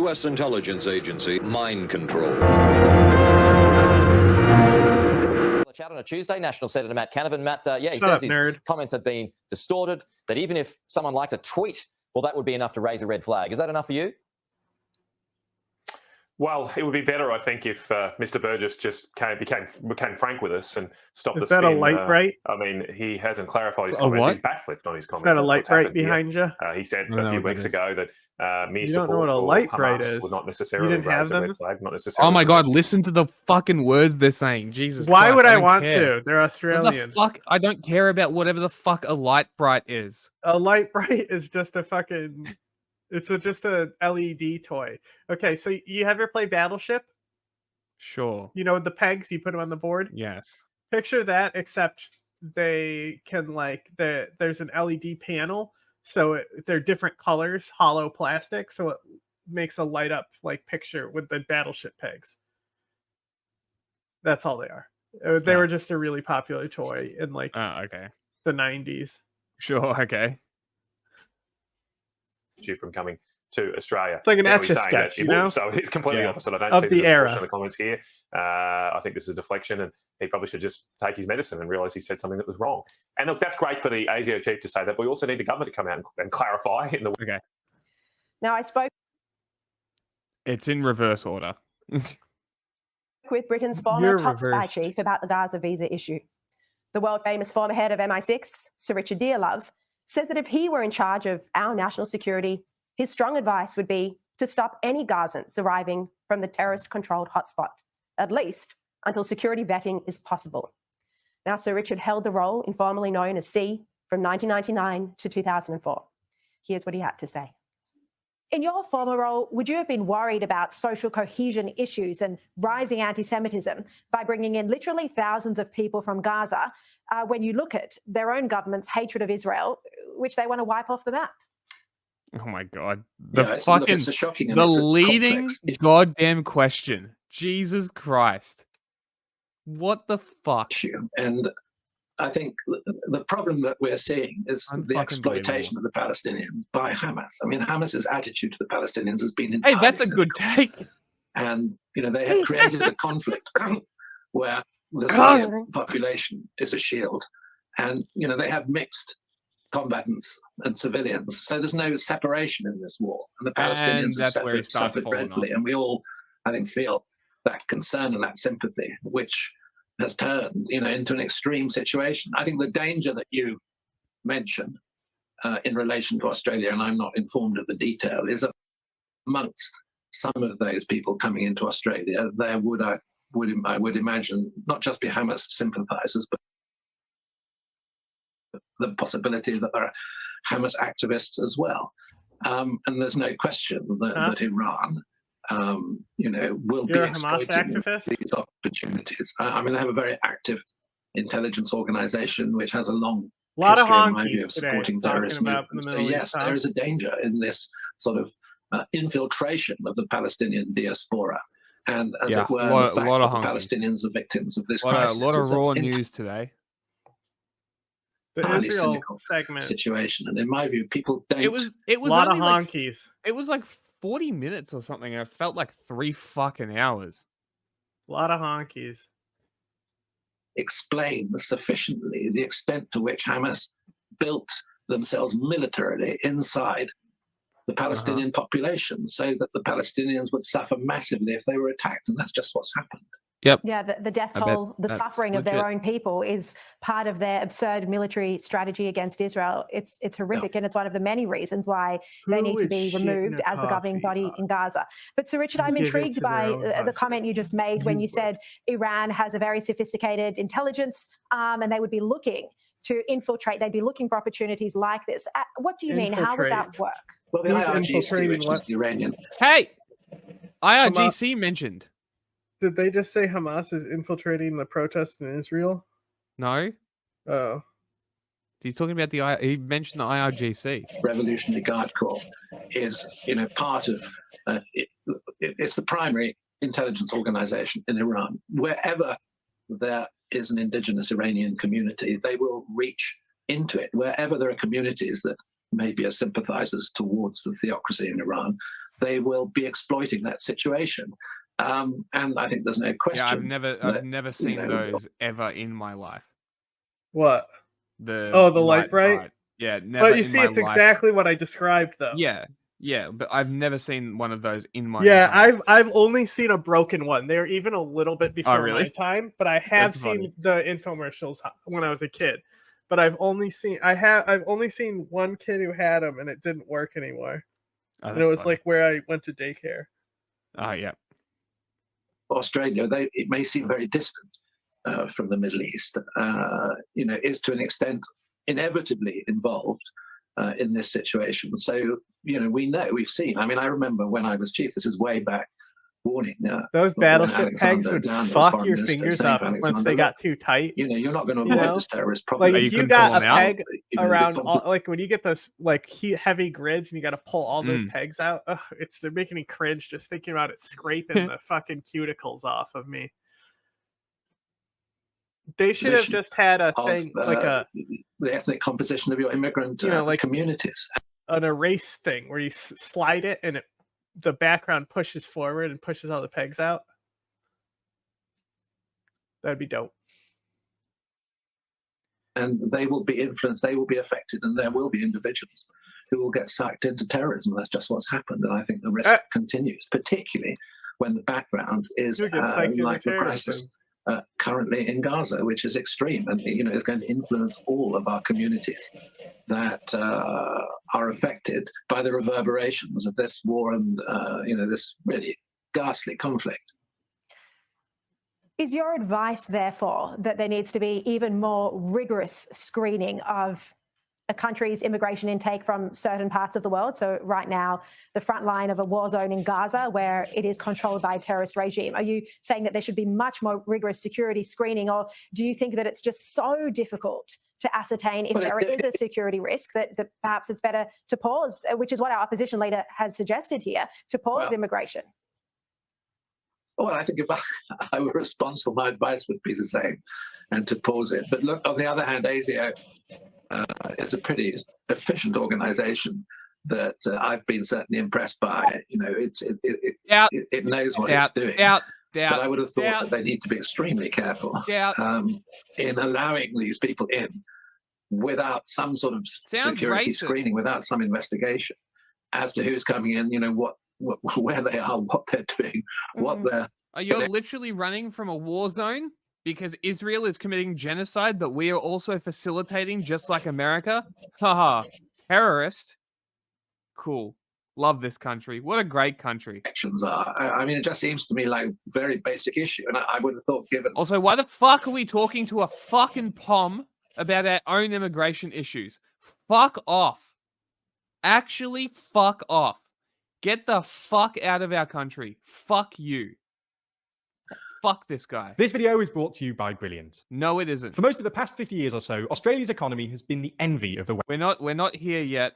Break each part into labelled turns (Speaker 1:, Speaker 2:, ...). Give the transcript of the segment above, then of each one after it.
Speaker 1: U.S. intelligence agency mind control.
Speaker 2: Chat on a Tuesday, National Senator Matt Canavan. Matt, he says his comments have been distorted, that even if someone liked a tweet, well, that would be enough to raise a red flag. Is that enough for you?
Speaker 3: Well, it would be better, I think, if Mr. Burgess just became frank with us and stopped the
Speaker 4: spin. Is that a light bright?
Speaker 3: I mean, he hasn't clarified his comments. He's backflipped on his comments.
Speaker 4: Is that a light bright behind you?
Speaker 3: He said a few weeks ago that me support
Speaker 4: for Hamas
Speaker 3: would not necessarily raise a red flag. Not necessarily.
Speaker 5: Oh my God! Listen to the fucking words they're saying. Jesus.
Speaker 4: Why
Speaker 5: Christ,
Speaker 4: would I want to? They're Australian.
Speaker 5: What the fuck? I don't care about whatever the fuck a light bright is.
Speaker 4: A light bright is just a fucking. It's just a LED toy. Okay, so you ever play Battleship?
Speaker 5: Sure.
Speaker 4: You know, the pegs, you put them on the board?
Speaker 5: Yes.
Speaker 4: Picture that, except they can, there's an LED panel, so they're different colors, hollow plastic, so it makes a light up, picture with the Battleship pegs. That's all they are. They were just a really popular toy in,
Speaker 5: okay.
Speaker 4: the 90s.
Speaker 5: Sure, okay.
Speaker 3: You from coming to Australia.
Speaker 4: It's like an Etch-a-Sketch, you know?
Speaker 3: So it's completely opposite. I don't see the distortion of the comments here. I think this is deflection, and he probably should just take his medicine and realise he said something that was wrong. And look, that's great for the ASIO chief to say that, but we also need the government to come out and clarify in the...
Speaker 5: Okay.
Speaker 6: Now, I spoke...
Speaker 5: It's in reverse order.
Speaker 6: with Britain's former top spy chief about the Gaza visa issue. The world-famous former head of MI6, Sir Richard Dearlove, says that if he were in charge of our national security, his strong advice would be to stop any Gazans arriving from the terrorist-controlled hotspot, at least until security vetting is possible. Now, Sir Richard held the role informally known as C from 1999 to 2004. Here's what he had to say. In your former role, would you have been worried about social cohesion issues and rising anti-Semitism by bringing in literally thousands of people from Gaza when you look at their own government's hatred of Israel, which they want to wipe off the map?
Speaker 5: Oh my God.
Speaker 7: The
Speaker 5: leading goddamn question. Jesus Christ. What the fuck?
Speaker 7: And I think the problem that we're seeing is the exploitation of the Palestinians by Hamas. I mean, Hamas's attitude to the Palestinians has been entirely
Speaker 5: Hey, that's a good take.
Speaker 7: And, they have created a conflict where the civilian population is a shield. And, they have mixed combatants and civilians. So there's no separation in this war. And the Palestinians have suffered dreadfully. And we all, I think, feel that concern and that sympathy, which has turned, into an extreme situation. I think the danger that you mentioned in relation to Australia, and I'm not informed of the detail, is that amongst some of those people coming into Australia, there I would imagine, not just be Hamas sympathisers, but the possibility that there are Hamas activists as well. And there's no question that Iran will be exploiting these opportunities. I mean, they have a very active intelligence organization which has a long history, in my view, of supporting terrorist movements. So yes, there is a danger in this sort of infiltration of the Palestinian diaspora. And as it were, the fact that the Palestinians are victims of this crisis.
Speaker 5: A lot of raw news today.
Speaker 4: The Israel segment
Speaker 7: situation, and in my view, people don't.
Speaker 5: It was
Speaker 4: a lot of honkies.
Speaker 5: It was like 40 minutes or something. It felt like 3 fucking hours.
Speaker 4: A lot of honkies.
Speaker 7: Explain sufficiently the extent to which Hamas built themselves militarily inside the Palestinian population, so that the Palestinians would suffer massively if they were attacked, and that's just what's happened.
Speaker 5: Yep.
Speaker 6: Yeah, the death toll, the suffering of their own people is part of their absurd military strategy against Israel. It's horrific, and it's one of the many reasons why they need to be removed as the governing body in Gaza. But Sir Richard, I'm intrigued by the comment you just made when you said Iran has a very sophisticated intelligence and they would be looking to infiltrate. They'd be looking for opportunities like this. What do you mean? How would that work?
Speaker 7: Well, the IRGC, which is the Iranian.
Speaker 5: Hey, IRGC mentioned.
Speaker 4: Did they just say Hamas is infiltrating the protests in Israel?
Speaker 5: No.
Speaker 4: Oh.
Speaker 5: He's talking about he mentioned the IRGC.
Speaker 7: Revolutionary Guard Corps is, part of, it's the primary intelligence organization in Iran. Wherever there is an indigenous Iranian community, they will reach into it. Wherever there are communities that maybe are sympathizers towards the theocracy in Iran, they will be exploiting that situation. And I think there's no question.
Speaker 5: Yeah, I've never seen those ever in my life.
Speaker 4: What?
Speaker 5: The
Speaker 4: light bright?
Speaker 5: Yeah, never.
Speaker 4: But you see, it's exactly what I described, though.
Speaker 5: Yeah, but I've never seen one of those in my.
Speaker 4: I've only seen a broken one. They're even a little bit before my time, but I have seen the infomercials when I was a kid. But I've only seen one kid who had them, and it didn't work anymore. And it was like where I went to daycare.
Speaker 5: Yeah.
Speaker 7: Australia, it may seem very distant from the Middle East, is to an extent inevitably involved in this situation. So, we've seen. I mean, I remember when I was chief, this is way back, warning.
Speaker 4: Those battleship pegs would fuck your fingers up once they got too tight.
Speaker 7: You're not going to avoid this terrorist problem.
Speaker 4: Like if you got a peg around, like when you get those like heavy grids and you got to pull all those pegs out, they're making me cringe just thinking about it scraping the fucking cuticles off of me. They should have just had a thing like
Speaker 7: the ethnic composition of your immigrant communities. An
Speaker 4: erase thing where you slide it and the background pushes forward and pushes all the pegs out. That'd be dope.
Speaker 7: And they will be influenced, they will be affected, and there will be individuals who will get sucked into terrorism. That's just what's happened. And I think the risk continues, particularly when the background is like the crisis currently in Gaza, which is extreme and is going to influence all of our communities that are affected by the reverberations of this war and this really ghastly conflict.
Speaker 6: Is your advice, therefore, that there needs to be even more rigorous screening of a country's immigration intake from certain parts of the world? So right now, the front line of a war zone in Gaza, where it is controlled by a terrorist regime. Are you saying that there should be much more rigorous security screening, or do you think that it's just so difficult to ascertain if there is a security risk that perhaps it's better to pause, which is what our opposition leader has suggested here, to pause immigration?
Speaker 7: Well, I think if I were responsible, my advice would be the same, and to pause it. But look, on the other hand, ASIO is a pretty efficient organization that I've been certainly impressed by. It knows what it's doing. But I would have thought that they need to be extremely careful in allowing these people in without some sort of security screening, without some investigation as to who's coming in, where they are, what they're doing, what they're...
Speaker 5: Are you literally running from a war zone because Israel is committing genocide that we are also facilitating, just like America? Haha, terrorist. Cool. Love this country. What a great country.
Speaker 7: Actions are. I mean, it just seems to me like a very basic issue, and I would have thought, given...
Speaker 5: Also, why the fuck are we talking to a fucking POM about our own immigration issues? Fuck off. Actually, fuck off. Get the fuck out of our country. Fuck you. Fuck this guy.
Speaker 8: This video is brought to you by Brilliant.
Speaker 5: No, it isn't.
Speaker 8: For most of the past 50 years or so, Australia's economy has been the envy of the West.
Speaker 5: We're not here yet.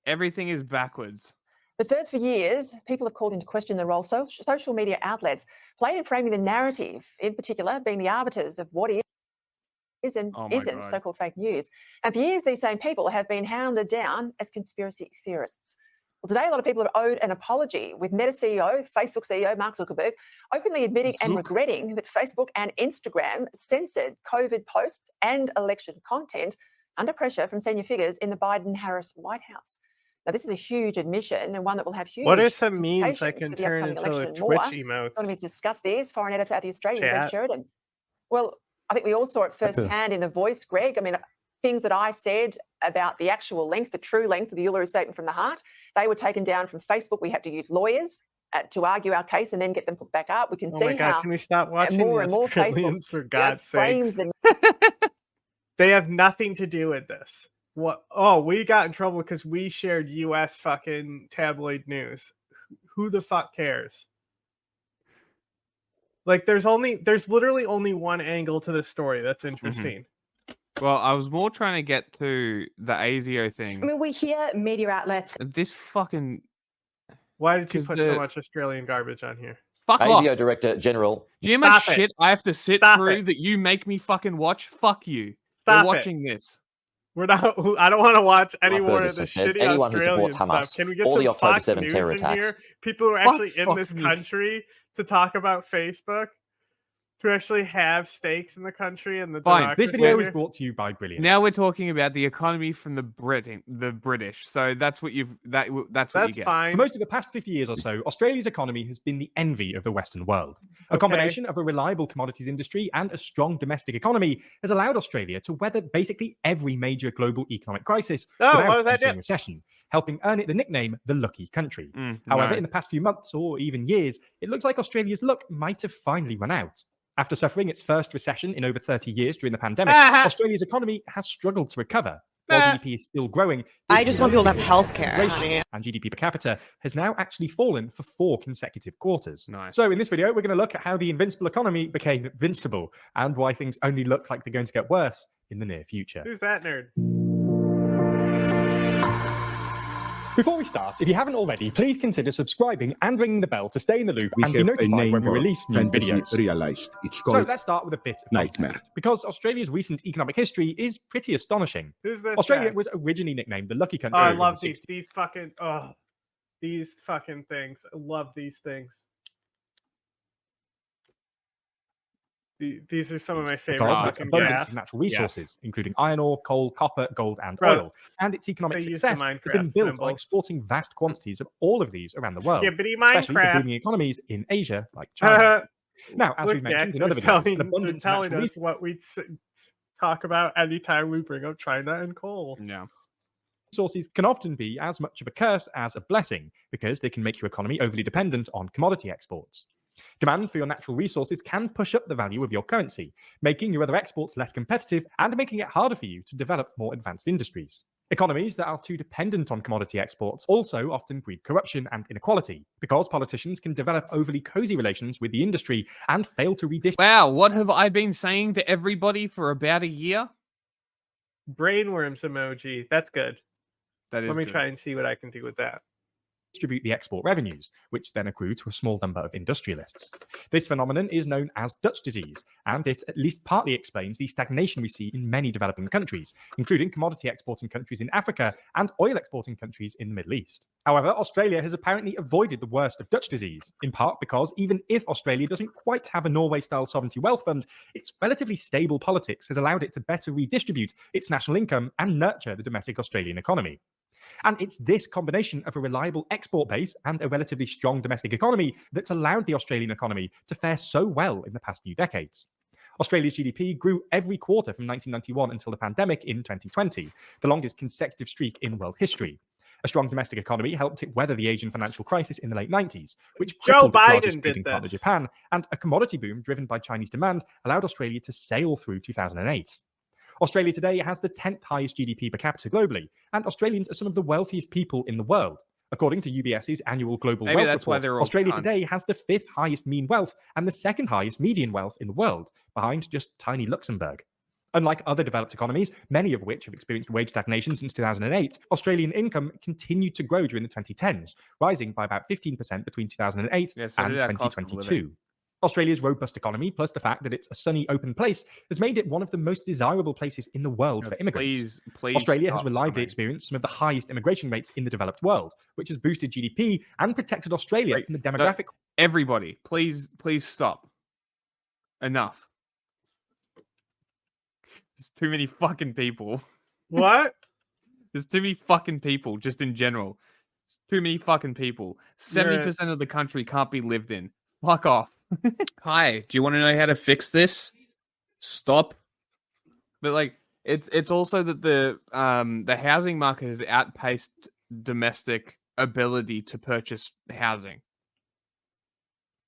Speaker 5: Everything is backwards.
Speaker 9: But first, for years, people have called into question the role social media outlets played in framing the narrative, in particular being the arbiters of what is and isn't so-called fake news. And for years, these same people have been hounded down as conspiracy theorists. Well, today, a lot of people have owed an apology, with Meta CEO, Facebook CEO, Mark Zuckerberg, openly admitting and regretting that Facebook and Instagram censored COVID posts and election content under pressure from senior figures in the Biden-Harris White House. Now, this is a huge admission, and one that will have huge...
Speaker 4: What are some memes I can turn into a Twitch emotes?
Speaker 9: Joining me to discuss this, foreign editor at The Australian, Greg Sheridan. Well, I think we all saw it firsthand in The Voice, Greg. I mean, things that I said about the actual length, the true length of the Uluru Statement from the Heart, they were taken down from Facebook. We had to use lawyers to argue our case and then get them put back up. We can see how...
Speaker 4: Can we stop watching
Speaker 9: more and more
Speaker 4: Facebook, for God's
Speaker 9: sakes?
Speaker 4: They have nothing to do with this. What? Oh, we got in trouble because we shared U.S. fucking tabloid news. Who the fuck cares? Like, there's literally only one angle to this story that's interesting.
Speaker 5: Well, I was more trying to get to the ASIO thing.
Speaker 6: I mean, we hear media outlets.
Speaker 5: This fucking...
Speaker 4: Why did you put so much Australian garbage on here?
Speaker 5: Fuck
Speaker 2: ASIO
Speaker 5: off.
Speaker 2: Director General.
Speaker 5: Do you know how much shit I have to sit through that you make me fucking watch? Fuck you. We're watching this.
Speaker 4: We're not. I don't want to watch any more of
Speaker 2: Burgess
Speaker 4: this
Speaker 2: has said,
Speaker 4: shitty
Speaker 2: anyone who
Speaker 4: Australian
Speaker 2: supports Hamas,
Speaker 4: stuff. Can we get
Speaker 2: or
Speaker 4: some
Speaker 2: the October
Speaker 4: Fox
Speaker 2: 7
Speaker 4: News
Speaker 2: terror
Speaker 4: in
Speaker 2: attacks.
Speaker 4: here? People who are actually in this country to talk about Facebook, to actually have stakes in the country and the democracy.
Speaker 8: This video is brought to you by Brilliant.
Speaker 5: Now we're talking about the economy from the British. So that's what that's what you get.
Speaker 4: Fine.
Speaker 8: For most of the past 50 years or so, Australia's economy has been the envy of the Western world. A combination of a reliable commodities industry and a strong domestic economy has allowed Australia to weather basically every major global economic crisis without entering recession, helping earn it the nickname the Lucky Country. However, in the past few months or even years, it looks like Australia's luck might have finally run out. After suffering its first recession in over 30 years during the pandemic, Australia's economy has struggled to recover. While GDP is still growing,
Speaker 10: I just want people to have healthcare, honey.
Speaker 8: And GDP per capita has now actually fallen for 4 consecutive quarters.
Speaker 5: Nice.
Speaker 8: So in this video, we're going to look at how the invincible economy became invincible and why things only look like they're going to get worse in the near future.
Speaker 4: Who's that nerd?
Speaker 8: Before we start, if you haven't already, please consider subscribing and ringing the bell to stay in the loop and be notified when we release new videos.
Speaker 11: Realized. It's
Speaker 8: So
Speaker 11: called
Speaker 8: let's start with a bit of
Speaker 11: nightmare.
Speaker 8: context, because Australia's recent economic history is pretty astonishing.
Speaker 4: Who's this
Speaker 8: Australia
Speaker 4: guy?
Speaker 8: was originally nicknamed the Lucky Country.
Speaker 4: Oh, I
Speaker 8: in
Speaker 4: love
Speaker 8: the
Speaker 4: these fucking these fucking things. I love these things. These are some of my favorite.
Speaker 8: Because of its
Speaker 4: fucking
Speaker 8: abundance
Speaker 4: gas.
Speaker 8: of natural resources, including iron ore, coal, copper, gold, and
Speaker 4: Bro,
Speaker 8: oil. And its economic
Speaker 4: they use the
Speaker 8: success has
Speaker 4: Minecraft
Speaker 8: been built on
Speaker 4: symbols.
Speaker 8: exporting vast quantities of all of these around the world,
Speaker 4: Skibbity
Speaker 8: especially to
Speaker 4: Minecraft.
Speaker 8: booming economies in Asia like China. Now, as we've mentioned in other videos, an abundance of
Speaker 4: telling
Speaker 8: natural
Speaker 4: us what we talk about anytime we bring up China and coal.
Speaker 5: Yeah.
Speaker 8: resources can often be as much of a curse as a blessing because they can make your economy overly dependent on commodity exports. Demand for your natural resources can push up the value of your currency, making your other exports less competitive and making it harder for you to develop more advanced industries. Economies that are too dependent on commodity exports also often breed corruption and inequality, because politicians can develop overly cozy relations with the industry and fail to redistribute.
Speaker 5: Wow, what have I been saying to everybody for about a year?
Speaker 4: Brainworms emoji. That's good.
Speaker 5: That is
Speaker 4: Let me
Speaker 5: good.
Speaker 4: try and see what I can do with that.
Speaker 8: Distribute the export revenues, which then accrue to a small number of industrialists. This phenomenon is known as Dutch disease, and it at least partly explains the stagnation we see in many developing countries, including commodity exporting countries in Africa and oil exporting countries in the Middle East. However, Australia has apparently avoided the worst of Dutch disease, in part because even if Australia doesn't quite have a Norway-style sovereignty wealth fund, its relatively stable politics has allowed it to better redistribute its national income and nurture the domestic Australian economy. And it's this combination of a reliable export base and a relatively strong domestic economy that's allowed the Australian economy to fare so well in the past few decades. Australia's GDP grew every quarter from 1991 until the pandemic in 2020, the longest consecutive streak in world history. A strong domestic economy helped it weather the Asian financial crisis in the late 90s, which crippled its largest trading partner, Japan, and a commodity boom driven by Chinese demand allowed Australia to sail through 2008. Australia today has the 10th highest GDP per capita globally, and Australians are some of the wealthiest people in the world. According to UBS's annual Global Wealth Report, Australia today has the 5th highest mean wealth and the 2nd highest median wealth in the world, behind just tiny Luxembourg. Unlike other developed economies, many of which have experienced wage stagnation since 2008, Australian income continued to grow during the 2010s, rising by about 15% between 2008 and 2022. Australia's robust economy, plus the fact that it's a sunny, open place, has made it one of the most desirable places in the world for immigrants. Australia has reliably experienced some of the highest immigration rates in the developed world, which has boosted GDP and protected Australia from the demographic...
Speaker 5: Everybody, please stop. Enough. There's too many fucking people.
Speaker 4: What?
Speaker 5: There's too many fucking people, just in general. Too many fucking people. 70% of the country can't be lived in. Fuck off.
Speaker 12: Hi, do you want to know how to fix this? Stop.
Speaker 5: But like, it's also that the housing market has outpaced domestic ability to purchase housing.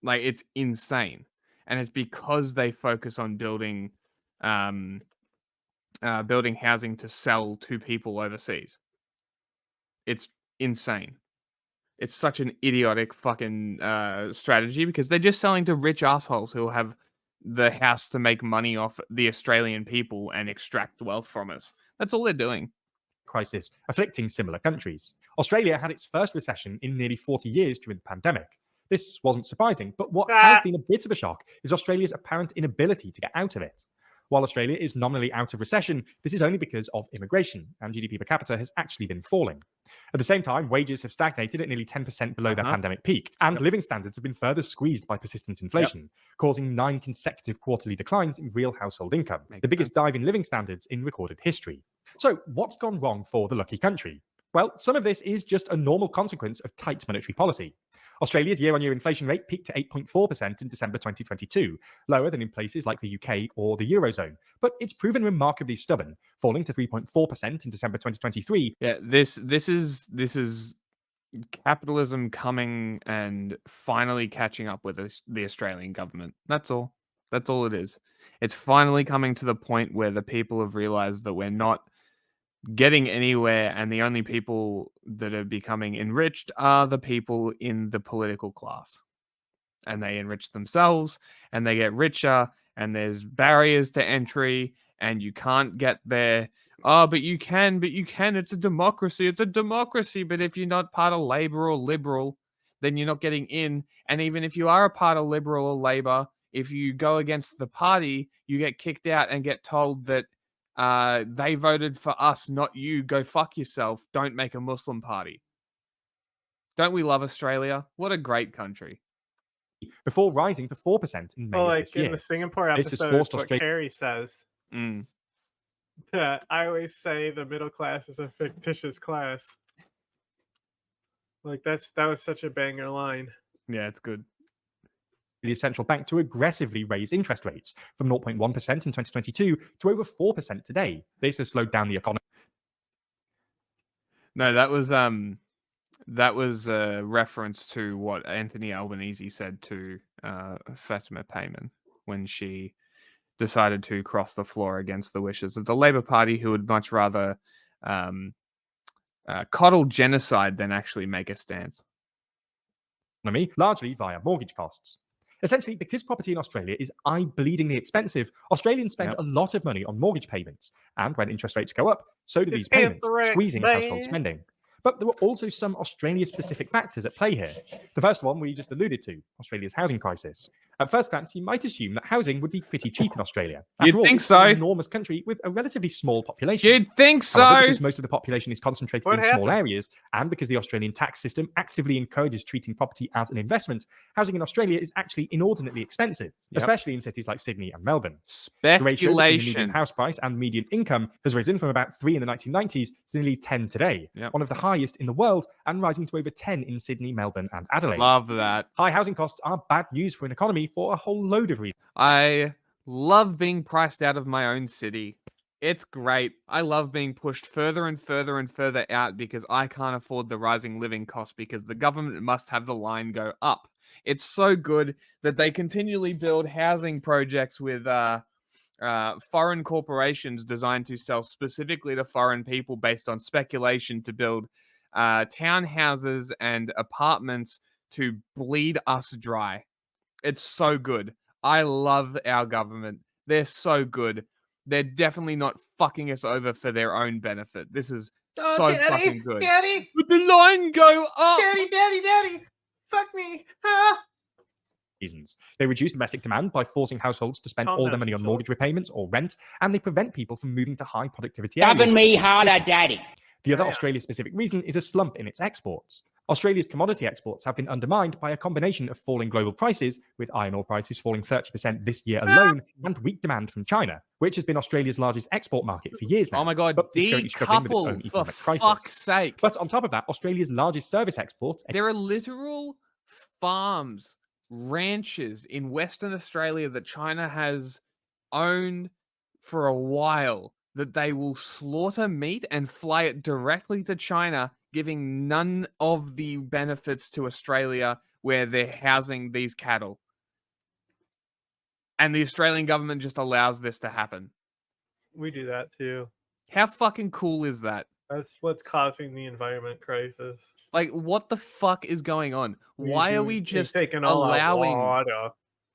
Speaker 5: Like, it's insane, and it's because they focus on building housing to sell to people overseas. It's insane. It's such an idiotic fucking strategy because they're just selling to rich assholes who have the house to make money off the Australian people and extract wealth from us. That's all they're doing.
Speaker 8: Crisis afflicting similar countries. Australia had its first recession in nearly 40 years during the pandemic. This wasn't surprising, but what has been a bit of a shock is Australia's apparent inability to get out of it. While Australia is nominally out of recession, this is only because of immigration, and GDP per capita has actually been falling. At the same time, wages have stagnated at nearly 10% below their pandemic peak, and living standards have been further squeezed by persistent inflation, causing 9 consecutive quarterly declines in real household income, the biggest dive in living standards in recorded history. So, what's gone wrong for the lucky country? Well, some of this is just a normal consequence of tight monetary policy. Australia's year-on-year inflation rate peaked to 8.4% in December 2022, lower than in places like the UK or the Eurozone. But it's proven remarkably stubborn, falling to 3.4% in December 2023.
Speaker 5: Yeah, this is capitalism coming and finally catching up with the Australian government. That's all. That's all it is. It's finally coming to the point where the people have realized that we're not getting anywhere, and the only people that are becoming enriched are the people in the political class. And they enrich themselves, and they get richer, and there's barriers to entry, and you can't get there. Oh, but you can, it's a democracy, but if you're not part of Labour or Liberal, then you're not getting in. And even if you are a part of Liberal or Labour, if you go against the party, you get kicked out and get told that they voted for us, not you. Go fuck yourself. Don't make a Muslim party. Don't we love Australia? What a great country.
Speaker 8: Before rising to 4% in May of this year.
Speaker 4: In the Singapore episode, what Carrie says. That I always say the middle class is a fictitious class. Like that was such a banger line.
Speaker 5: Yeah, it's good.
Speaker 8: The central bank to aggressively raise interest rates from 0.1% in 2022 to over 4% today. This has slowed down the economy.
Speaker 5: No, that was a reference to what Anthony Albanese said to Fatima Payman when she decided to cross the floor against the wishes of the Labour Party, who would much rather coddle genocide than actually make a stance.
Speaker 8: Largely via mortgage costs. Essentially, because property in Australia is eye-bleedingly expensive, Australians spend a lot of money on mortgage payments. And when interest rates go up, so do these payments, squeezing household spending. But there were also some Australia-specific factors at play here. The first one we just alluded to, Australia's housing crisis. At first glance, you might assume that housing would be pretty cheap in Australia.
Speaker 5: You'd think so.
Speaker 8: It's an enormous country with a relatively small population.
Speaker 5: You'd think so.
Speaker 8: However, because most of the population is concentrated in small areas, and because the Australian tax system actively encourages treating property as an investment, housing in Australia is actually inordinately expensive, especially in cities like Sydney and Melbourne.
Speaker 5: Speculation.
Speaker 8: The ratio between the median house price and median income has risen from about 3 in the 1990s to nearly 10 today, one of the highest in the world, and rising to over 10 in Sydney, Melbourne, and Adelaide.
Speaker 5: Love that.
Speaker 8: High housing costs are bad news for an economy for a whole load of reasons.
Speaker 5: I love being priced out of my own city. It's great. I love being pushed further and further and further out because I can't afford the rising living costs because the government must have the line go up. It's so good that they continually build housing projects with foreign corporations designed to sell specifically to foreign people based on speculation to build townhouses and apartments to bleed us dry. It's so good. I love our government. They're so good. They're definitely not fucking us over for their own benefit. This is fucking good.
Speaker 4: Daddy!
Speaker 5: Would the line go up?
Speaker 4: Daddy! Fuck me!
Speaker 8: Reasons. They reduce domestic demand by forcing households to spend all their money on mortgage repayments or rent, and they prevent people from moving to high productivity areas.
Speaker 11: Govern me harder, Daddy.
Speaker 8: The other Australia-specific reason is a slump in its exports. Australia's commodity exports have been undermined by a combination of falling global prices, with iron ore prices falling 30% this year alone, and weak demand from China, which has been Australia's largest export market for years now.
Speaker 5: Oh my God,
Speaker 8: but is currently struggling with its own economic crisis.
Speaker 5: For fuck's sake.
Speaker 8: But on top of that, Australia's largest service export...
Speaker 5: There are literal farms, ranches in Western Australia that China has owned for a while, that they will slaughter meat and fly it directly to China, giving none of the benefits to Australia where they're housing these cattle. And the Australian government just allows this to happen.
Speaker 4: We do that too.
Speaker 5: How fucking cool is that?
Speaker 4: That's what's causing the environment crisis.
Speaker 5: Like, what the fuck is going on? Why are we just
Speaker 4: allowing...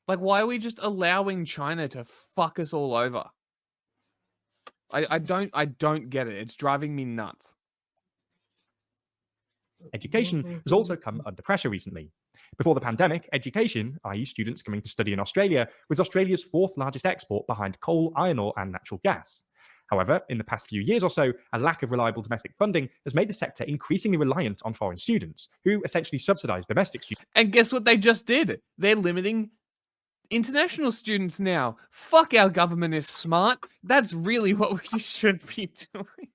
Speaker 5: Like, why are we just allowing China to fuck us all over? I don't get it. It's driving me nuts.
Speaker 8: Education has also come under pressure recently. Before the pandemic, education, i.e. students coming to study in Australia, was Australia's 4th largest export behind coal, iron ore and natural gas. However, in the past few years or so, a lack of reliable domestic funding has made the sector increasingly reliant on foreign students, who essentially subsidise domestic students.
Speaker 5: And guess what they just did? They're limiting international students now. Fuck, our government is smart. That's really what we should be doing.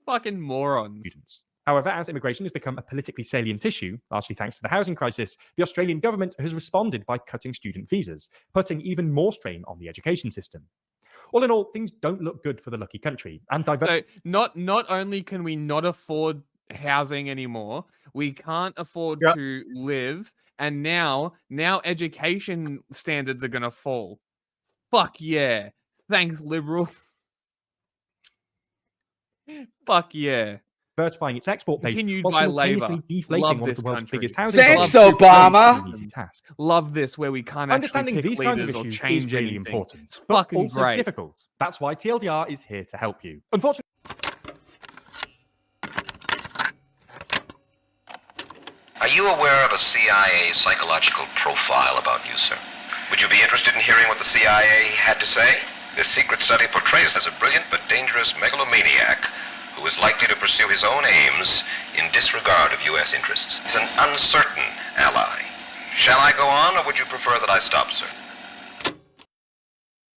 Speaker 5: Fucking morons.
Speaker 8: However, as immigration has become a politically salient issue, largely thanks to the housing crisis, the Australian government has responded by cutting student visas, putting even more strain on the education system. All in all, things don't look good for the lucky country. And
Speaker 5: so not only can we not afford housing anymore, we can't afford to live, and now education standards are going to fall. Fuck yeah. Thanks, liberal. Fuck yeah.
Speaker 8: Diversifying its export base
Speaker 5: Continued
Speaker 8: while
Speaker 5: by
Speaker 8: simultaneously
Speaker 5: Labor.
Speaker 8: deflating one of the world's biggest housing
Speaker 12: Thanks,
Speaker 8: problems.
Speaker 12: Obama.
Speaker 8: Easy task.
Speaker 5: Love this, where we can't
Speaker 8: Understanding
Speaker 5: actually pick
Speaker 8: these kinds of
Speaker 5: leaders or
Speaker 8: issues
Speaker 5: change
Speaker 8: is really
Speaker 5: anything.
Speaker 8: important,
Speaker 5: It's
Speaker 8: but
Speaker 5: fucking
Speaker 8: also
Speaker 5: great.
Speaker 8: difficult. That's why TLDR is here to help you. Unfortunately,
Speaker 11: are you aware of a CIA psychological profile about you, sir? Would you be interested in hearing what the CIA had to say? This secret study portrays as a brilliant but dangerous megalomaniac who is likely to pursue his own aims in disregard of U.S. interests. He's an uncertain ally. Shall I go on, or would you prefer that I stop, sir?